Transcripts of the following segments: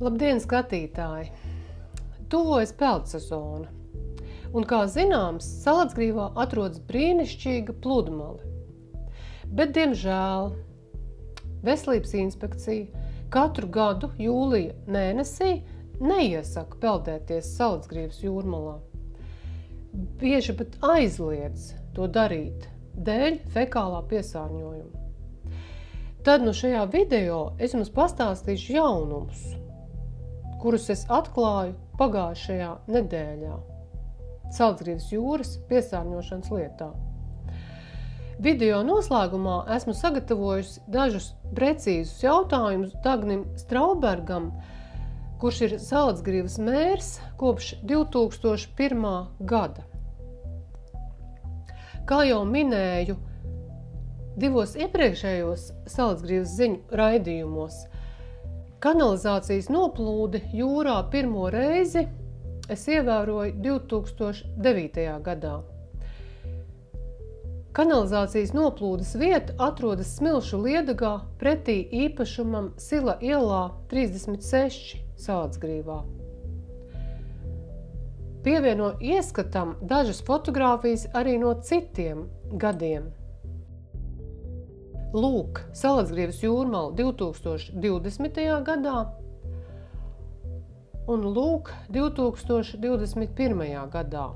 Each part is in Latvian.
Labdien, skatītāji! Tuvojas peldsezona, un, kā zināms, Salacgrīvā atrodas brīnišķīga pludmale. Bet, diemžēl, Veselības inspekcija katru gadu jūlija mēnesī neiesaka peldēties Salacgrīvas jūrmalā. Bieži pat aizliedz to darīt dēļ fekālā piesārņojuma. Tad šajā video es jums pastāstīšu jaunumus, kurus es atklāju pagājušajā nedēļā Salacgrīvas jūras piesārņošanas lietā. Video noslēgumā esmu sagatavojusi dažus precīzus jautājumus Dagnim Straubergam, kurš ir Salacgrīvas mērs kopš 2001. gada. Kā jau minēju, divos iepriekšējos Salacgrīvas ziņu raidījumos, kanalizācijas noplūdi jūrā pirmo reizi es ievēroju 2009. gadā. Kanalizācijas noplūdes vieta atrodas Smilšu Liedagā pretī īpašumam Sila ielā 36 Salacgrīvā. Pievieno ieskatam dažas fotogrāfijas arī no citiem gadiem. Lūk, Salacgrīvas jūrmala 2020. gadā un lūk 2021. gadā.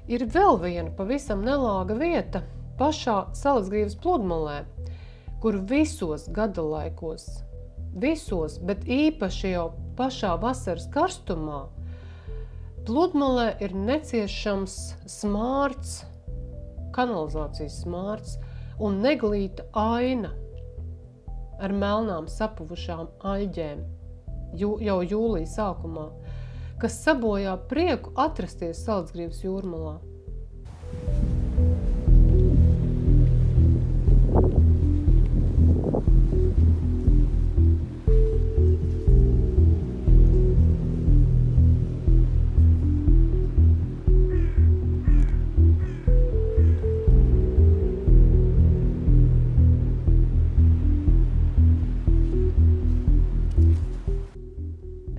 Ir vēl viena pavisam nelāga vieta pašā Salacgrīvas pludmalē, kur visos gada laikos, bet īpaši jau pašā vasaras karstumā, pludmalē ir neciešams smārds, kanalizācijas smārds un neglīta aina ar melnām sapuvušām aļģēm jau jūlija sākumā, kas sabojā prieku atrasties Salacgrīvas jūrmalā.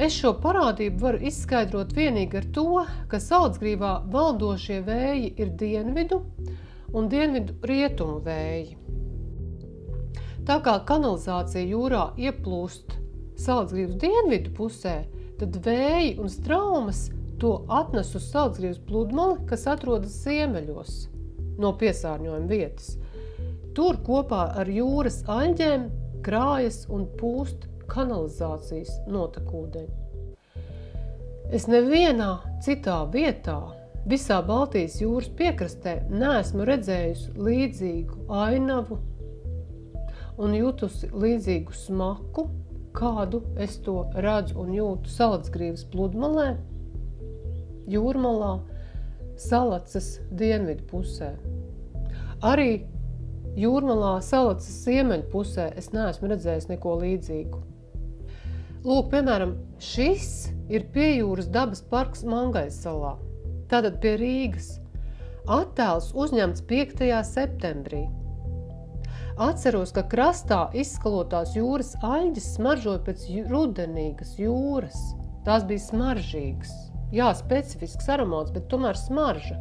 Es šo parādību varu izskaidrot vienīgi ar to, ka Salacgrīvā valdošie vēji ir dienvidu un dienvidu rietumu vēji. Tā kā kanalizācija jūrā ieplūst Salacgrīvas dienvidu pusē, tad vēji un straumes to atnes uz Salacgrīvas pludmali, kas atrodas ziemeļos no piesārņojuma vietas. Tur kopā ar jūras aļģēm krājas un pūst kanalizācijas notekūdeņi. Es nevienā citā vietā, visā Baltijas jūras piekrastē, neesmu redzējusi līdzīgu ainavu un jutusi līdzīgu smaku, kādu es to redzu un jūtu Salacgrīvas pludmalē, jūrmalā, Salacas dienvidu pusē. Arī jūrmalā Salacas ziemeļu pusē es neesmu redzējis neko līdzīgu. Lūk, piemēram, šis ir piejūras dabas parks Mangaisalā, tātad pie Rīgas. Attēls uzņemts 5. septembrī. Atceros, ka krastā izskalotās jūras aļģes smaržoja pēc rudenīgas jūras. Tās bija smaržīgas. Jā, specifisks aromāts, bet tomēr smarža.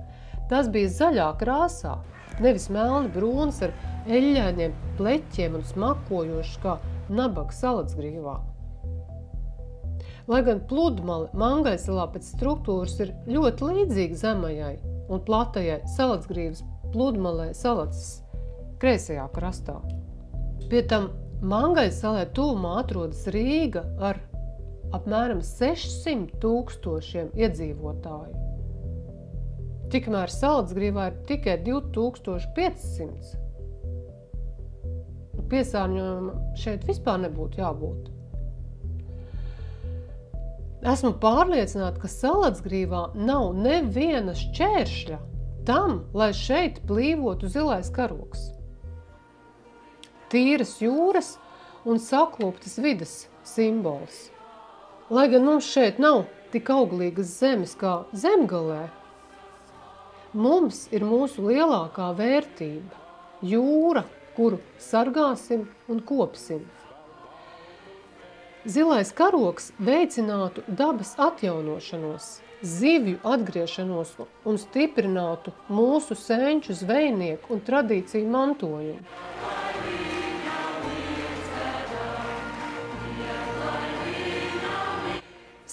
Tas bija zaļā krāsā, nevis melni brūns ar eļļainiem pleķiem un smakojošs kā nabaga Salacgrīvā. Lai gan pludmale Mangaisalā pēc struktūras ir ļoti līdzīga zemajai un platajai Salacgrīvas pludmalē Salacas kreisajā krastā. Pie tam Mangaisalē tuvumā atrodas Rīga ar apmēram 600 000 iedzīvotāju. Tikmēr Salacgrīvā ir tikai 2500. Piesārņojuma šeit vispār nebūtu jābūt. Esmu pārliecināta, ka Salacgrīvā nav neviena šķēršļa tam, lai šeit plīvotu zilais karogs. Tīras jūras un saklūptas vides simbols. Lai gan mums šeit nav tik auglīgas zemes kā Zemgalē, mums ir mūsu lielākā vērtība – jūra, kuru sargāsim un kopsim. Zilais karogs veicinātu dabas atjaunošanos, zivju atgriešanos un stiprinātu mūsu senču zvejnieku un tradīciju mantojumu.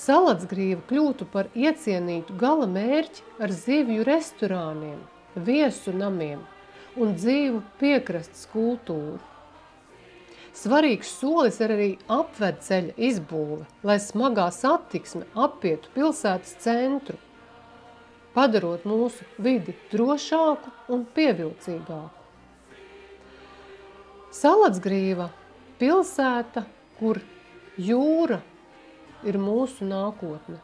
Salacgrīva kļūtu par iecienītu gala mērķi ar zivju restorāniem, viesu namiem un dzīvu piekrastes kultūru. Svarīgs solis ir arī apvedceļa izbūve, lai smagā satiksme apietu pilsētas centru, padarot mūsu vidi drošāku un pievilcīgāku. Salacgrīva pilsēta, kur jūra ir mūsu nākotne.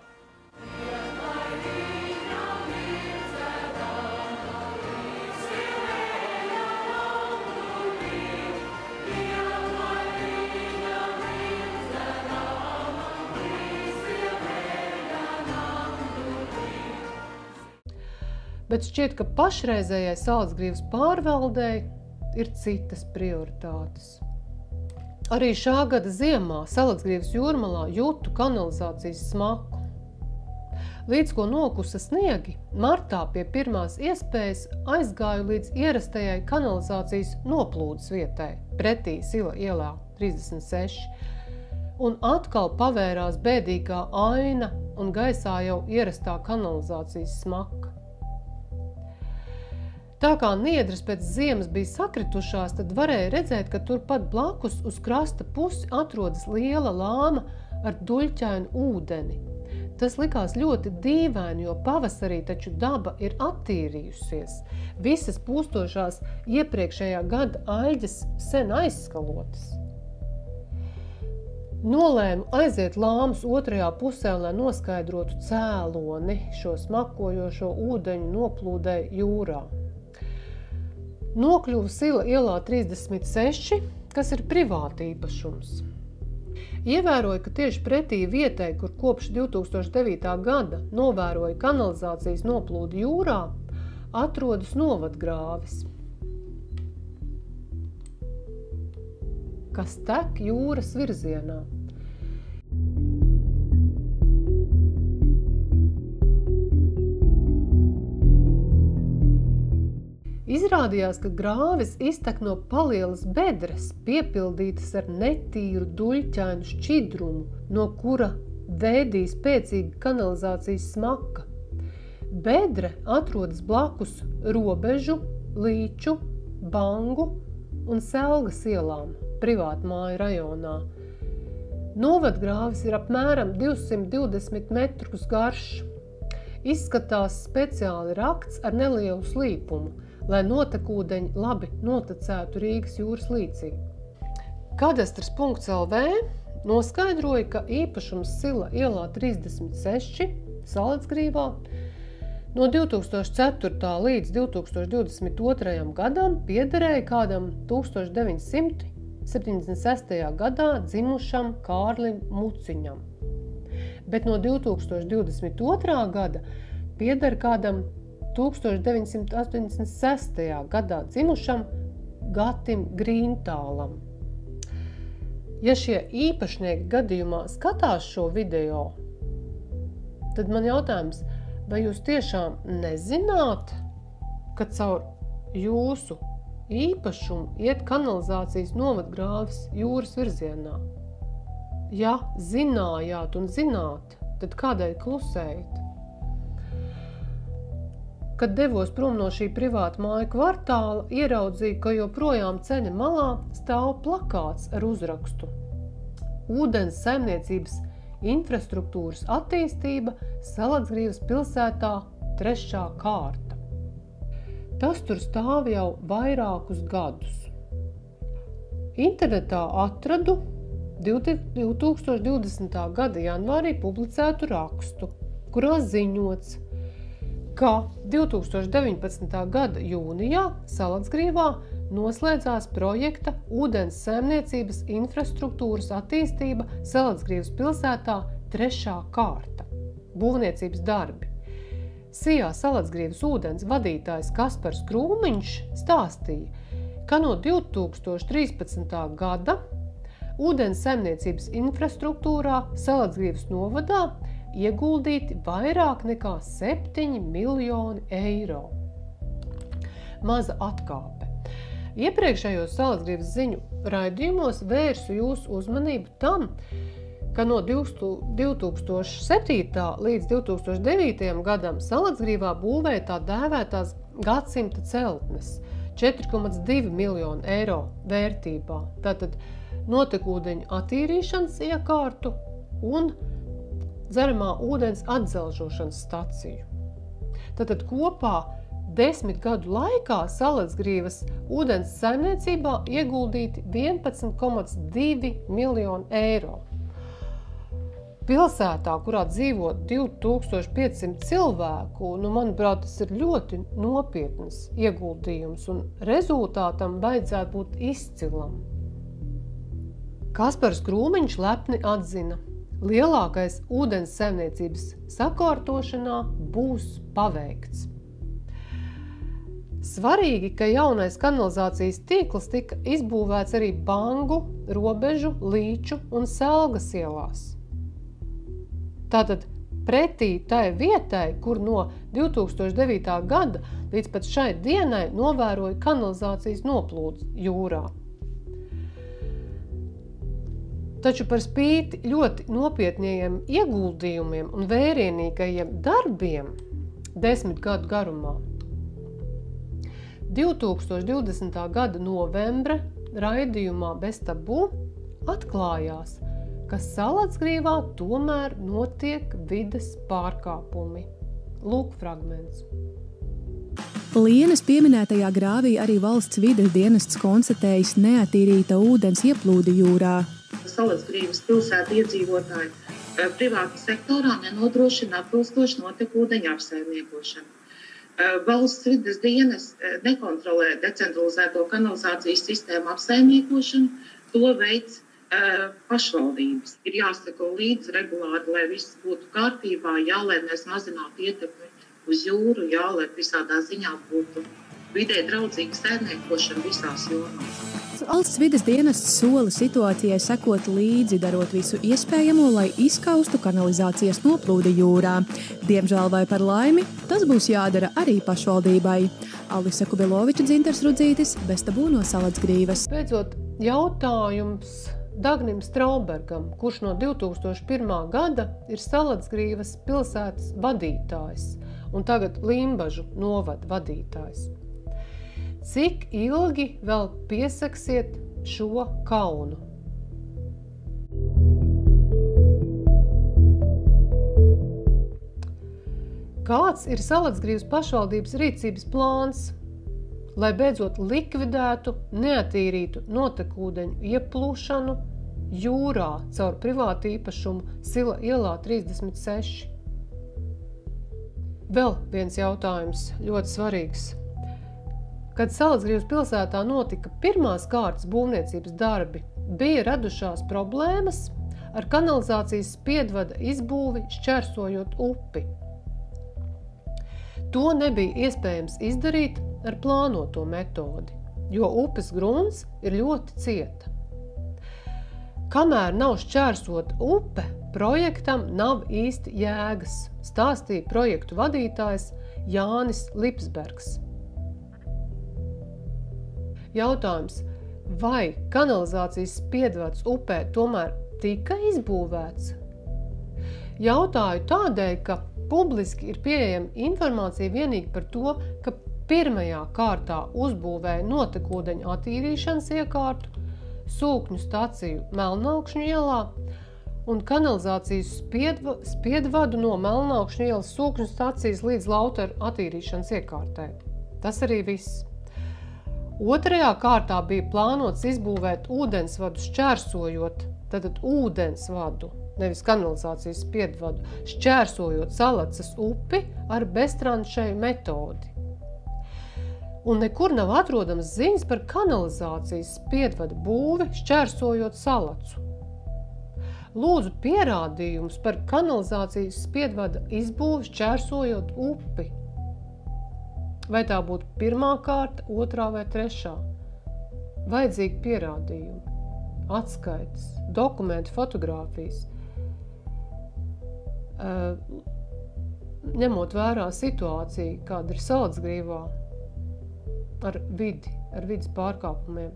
Bet šķiet, ka pašreizējai Salacgrīvas pārvaldei ir citas prioritātes. Arī šā gada ziemā Salacgrīvas jūrmalā jūtu kanalizācijas smaku. Līdz ko nokusa sniegi, martā pie pirmās iespējas aizgāju līdz ierastajai kanalizācijas noplūdes vietai, pretī Sila ielā 36, un atkal pavērās bēdīgā aina un gaisā jau ierastā kanalizācijas smaka. Tā kā niedres pēc ziemas bija sakritušās, tad varēja redzēt, ka turpat blakus uz krasta pusi atrodas liela lāma ar duļķainu ūdeni. Tas likās ļoti dīvaini, jo pavasarī taču daba ir attīrījusies. Visas pūstošās iepriekšējā gada aļģes sen aizskalotas. Nolēmu aiziet lāmas otrajā pusē, lai noskaidrotu cēloni šo smakojošo ūdeņu noplūdei jūrā. Nokļuva Sila ielā 36, kas ir privāta īpašums. Ievēroju, ka tieši pretī vietai, kur kopš 2009. gada novēroja kanalizācijas noplūdu jūrā, atrodas novadgrāvis, kas tek jūras virzienā. Izrādījās, ka grāvis iztek no palielas bedres, piepildītas ar netīru duļķainu šķidrumu, no kura veidīja spēcīga kanalizācijas smaka. Bedre atrodas blakus Robežu, Līču, Bangu un Selgas ielām, privātmāju rajonā. Novadgrāvis ir apmēram 220 metrus garš. Izskatās speciāli rakts ar nelielu slīpumu, lai notekūdeņi labi notecētu Rīgas jūras līcī. Kadastrs.lv noskaidroja, ka īpašums Sila ielā 36 Salacgrīvā no 2004. līdz 2022. gadam piederēja kādam 1976. gadā dzimušam Kārlim Muciņam, bet no 2022. gada pieder kādam 1986. gadā dzimušam Gatim Grīntālam. Ja šie īpašnieki gadījumā skatās šo video, tad man jautājums, vai jūs tiešām nezināt, ka caur jūsu īpašumu iet kanalizācijas novadgrāvis jūras virzienā? Ja zinājāt un zināt, tad kādēļ klusējat? Kad devos prom no šī privāta māju kvartāla, ieraudzīju, ka joprojām ceļa malā stāv plakāts ar uzrakstu Ūdens saimniecības infrastruktūras attīstība Salacgrīvas pilsētā 3. kārta. Tas tur stāv jau vairākus gadus. Internetā atradu 2020. gada janvārī publicētu rakstu, kurā ziņots, ka 2019. gada jūnijā Salacgrīvā noslēdzās projekta ūdens saimniecības infrastruktūras attīstība Salacgrīvas pilsētā 3. kārta – būvniecības darbi. Sijā Salacgrīvas ūdens vadītājs Kaspars Krūmiņš stāstīja, ka no 2013. gada ūdens saimniecības infrastruktūrā Salacgrīvas novadā ieguldīti vairāk nekā 7 miljoni eiro. Maza atkāpe. Iepriekšējos Salacgrīvas ziņu raidījumos vērsu jūsu uzmanību tam, ka no 2007. līdz 2009. gadam Salacgrīvā būvēja tā dēvētās gadsimta celtnes 4,2 miljonu eiro vērtībā. Tātad notekūdeņu attīrīšanas iekārtu un dzeramā ūdens atzelžošanas staciju. Tātad kopā 10 gadu laikā Salacgrīvas ūdens saimniecībā ieguldīti 11,2 miljonu eiro. Pilsētā, kurā dzīvo 2500 cilvēku, manuprāt, tas ir ļoti nopietnas ieguldījums un rezultātam vajadzētu būt izcilam. Kaspars Krūmiņš lepni atzina, lielākais ūdens saimniecības sakārtošanā būs paveikts. Svarīgi, ka jaunais kanalizācijas tīkls tika izbūvēts arī Bangu, Robežu, Līču un Selgas ielās. Tātad pretī tai vietai, kur no 2009. gada līdz pat šai dienai novēroja kanalizācijas noplūdes jūrā. Taču par spīti ļoti nopietniem ieguldījumiem un vērienīgajiem darbiem 10 gadu garumā 2020. gada novembra raidījumā Bez tabū atklājās, ka Salacgrīvā tomēr notiek vides pārkāpumi. Lūk fragments. Lienas pieminētajā grāvī arī valsts vides dienests konstatējis neattīrīta ūdens ieplūdi jūrā. Salacgrīvas pilsētu iedzīvotāji privāta sektorā nenodrošina atbilstoši notekūdeņu apsaimniekošanu. Valsts vides dienests nekontrolē decentralizēto kanalizācijas sistēmu apsaimniekošanu, to veids pašvaldības. Ir jāsako līdz regulāri, lai viss būtu kārtībā, lai mēs mazinātu ietekmi uz jūru, lai visādā ziņā būtu vidē draudzīga saimniekošana visās jomās. Valsts vides dienests sola situācijai sekot līdzi, darot visu iespējamo, lai izskaustu kanalizācijas noplūdi jūrā. Diemžēl vai par laimi, tas būs jādara arī pašvaldībai. Alisa Kubiloviča, Dzintars Rudzītis, Bez tabū no Salacgrīvas. Beidzot, jautājums Dagnim Straubergam, kurš no 2001. gada ir Salacgrīvas pilsētas vadītājs un tagad Limbažu novada vadītājs. Cik ilgi vēl piesaksiet šo kaunu? Kāds ir Salacgrīvas pašvaldības rīcības plāns, lai beidzot likvidētu neattīrītu notekūdeņu ieplūšanu jūrā caur privātu īpašumu Sila ielā 36? Vēl viens jautājums, ļoti svarīgs. Kad Salacgrīvas pilsētā notika pirmās kārtas būvniecības darbi, bija radušās problēmas ar kanalizācijas spiedvada izbūvi šķērsojot upi. To nebija iespējams izdarīt ar plānoto metodi, jo upes grunts ir ļoti cieta. Kamēr nav šķērsota upe, projektam nav īsti jēgas, stāstīja projektu vadītājs Jānis Lipsbergs. Jautājums, vai kanalizācijas spiedvads upē tomēr tika izbūvēts? Jautāju tādēļ, ka publiski ir pieejama informācija vienīgi par to, ka pirmajā kārtā uzbūvēja notekūdeņu attīrīšanas iekārtu, sūkņu staciju Melnaukšņu ielā un kanalizācijas spiedvadu no Melnaukšņu ielas sūkņu stacijas līdz Lautaru attīrīšanas iekārtē. Tas arī viss. Otrajā kārtā bija plānots izbūvēt ūdensvadu šķērsojot, tātad ūdensvadu, nevis kanalizācijas spiedvadu, šķērsojot Salacas upi ar beztranšeju metodi. Un nekur nav atrodams ziņas par kanalizācijas spiedvadu būvi šķērsojot Salacu. Lūdzu pierādījumus par kanalizācijas spiedvada izbūvi šķērsojot upi. Vai tā būtu pirmā kārta, otrā vai trešā? Vajadzīgi pierādījumi, atskaites, dokumenti, fotogrāfijas. Ņemot vērā situāciju, kāda ir Salacgrīvā ar vidas pārkāpumiem.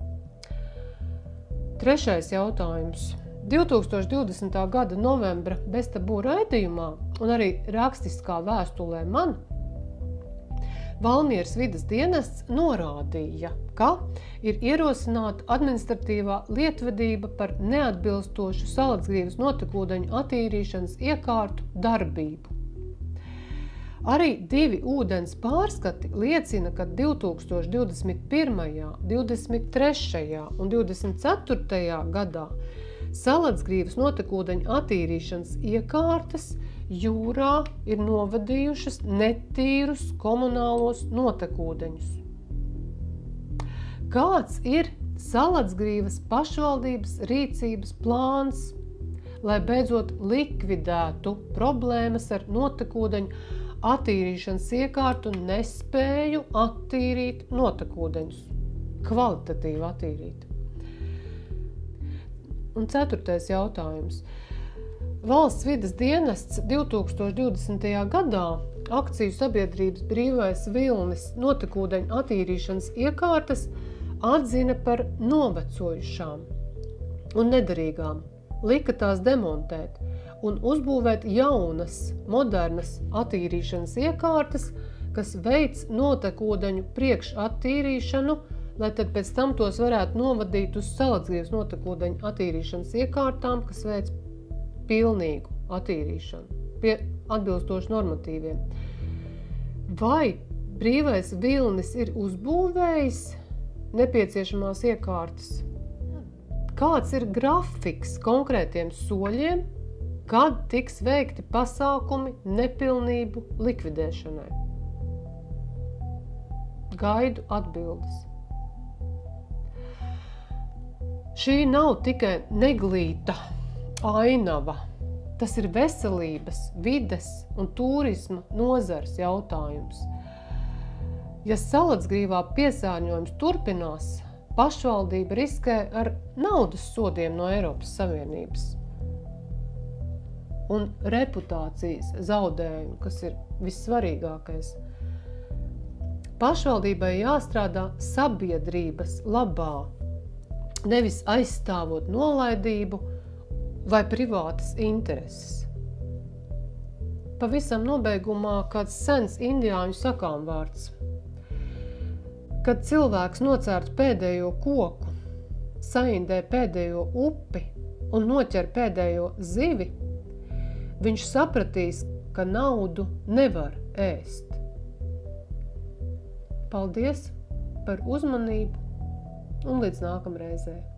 Trešais jautājums. 2020. gada novembra Bez tabū raidījumā un arī rakstiskā vēstulē man Valmieras vides dienests norādīja, ka ir ierosināta administratīvā lietvedība par neatbilstošu Salacgrīvas notekūdeņu attīrīšanas iekārtu darbību. Arī 2 ūdens pārskati liecina, ka 2021., 23. un 24. gadā Salacgrīvas notekūdeņu attīrīšanas iekārtas jūrā ir novadījušas netīrus komunālos notekūdeņus. Kāds ir Salacgrīvas pašvaldības rīcības plāns, lai beidzot likvidētu problēmas ar notekūdeņu attīrīšanas iekārtu nespēju attīrīt notekūdeņus, kvalitatīvi attīrīt? Un 4. jautājums. Valsts vides dienests 2020. gadā akciju sabiedrības Brīvais Vilnis notekūdeņu attīrīšanas iekārtas atzina par novecojušām un nederīgām, lika tās demontēt un uzbūvēt jaunas, modernas attīrīšanas iekārtas, kas veic notekūdeņu priekšattīrīšanu, lai tad pēc tam tos varētu novadīt uz Salacgrīvas notekūdeņu attīrīšanas iekārtām, kas veic pilnīgu attīrīšanu pie atbilstoši normatīviem. Vai Brīvais Vilnis ir uzbūvējis nepieciešamās iekārtas? Kāds ir grafiks konkrētiem soļiem, kad tiks veikti pasākumi nepilnību likvidēšanai? Gaidu atbildes. Šī nav tikai neglīta ainava. Tas ir veselības, vides un turisma nozars jautājums. Ja Salacgrīvā piesārņojums turpinās, pašvaldība riskē ar naudas sodiem no Eiropas Savienības un reputācijas zaudējumu, kas ir vissvarīgākais. Pašvaldībai jāstrādā sabiedrības labā, nevis aizstāvot nolaidību vai privātas intereses. Pavisam nobeigumā kāds sens indiāņu sakāmvārds. Kad cilvēks nocērt pēdējo koku, saindē pēdējo upi un noķer pēdējo zivi, viņš sapratīs, ka naudu nevar ēst. Paldies par uzmanību un līdz nākamreizē!